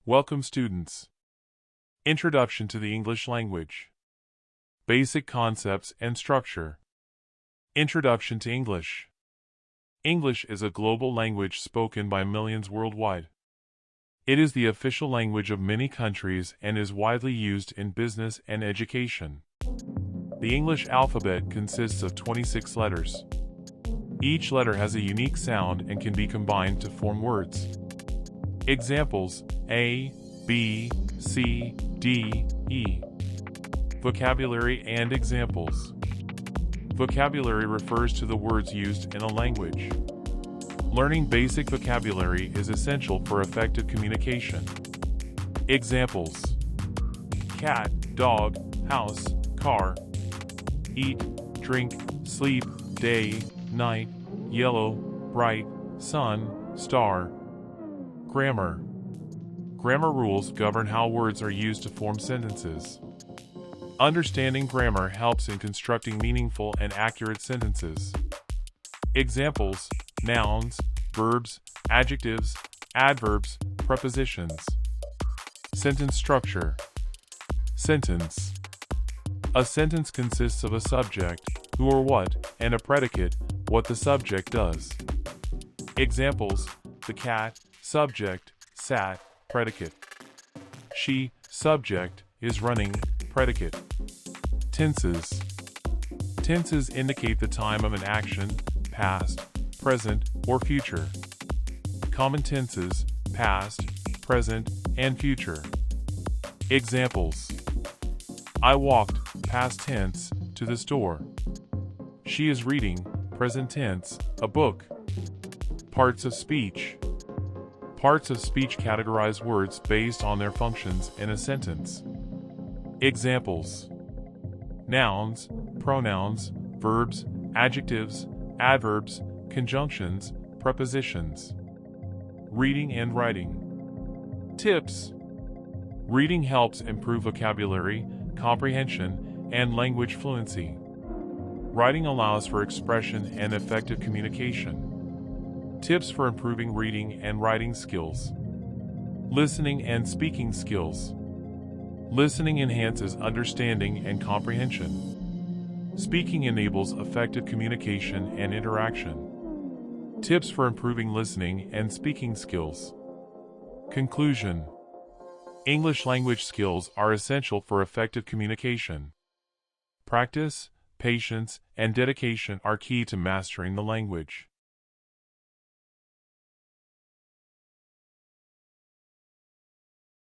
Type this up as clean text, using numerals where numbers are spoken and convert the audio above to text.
Welcome students. Introduction to the English language. Basic concepts and structure. Introduction to English. English is a global language spoken by millions worldwide. It is the official language of many countries and is widely used in business and education. The English alphabet consists of 26 letters. Each letter has a unique sound and can be combined to form words. Examples: A, B, C, D, E. Vocabulary and examples. Vocabulary refers to the words used in a language. Learning basic vocabulary is essential for effective communication. Examples: cat, dog, house, car. Eat, drink, sleep, day, night, yellow, bright, sun, star. Grammar. Grammar rules govern how words are used to form sentences. Understanding grammar helps in constructing meaningful and accurate sentences. Examples: nouns, verbs, adjectives, adverbs, prepositions. Sentence structure. Sentence. A sentence consists of a subject, who or what, and a predicate, what the subject does. Examples: the cat, subject, sat, predicate. She, subject, is running, predicate. Tenses. Tenses indicate the time of an action, past, present, or future. Common tenses, past, present, and future. Examples: I walked, past tense, to the store. She is reading, present tense, a book. Parts of speech. Parts of speech categorize words based on their functions in a sentence. Examples: nouns, pronouns, verbs, adjectives, adverbs, conjunctions, prepositions. Reading and writing. Tips. Reading helps improve vocabulary, comprehension, and language fluency. Writing allows for expression and effective communication. Tips for improving reading and writing skills. Listening and speaking skills. Listening enhances understanding and comprehension. Speaking enables effective communication and interaction. Tips for improving listening and speaking skills. Conclusion. English language skills are essential for effective communication. Practice, patience, and dedication are key to mastering the language.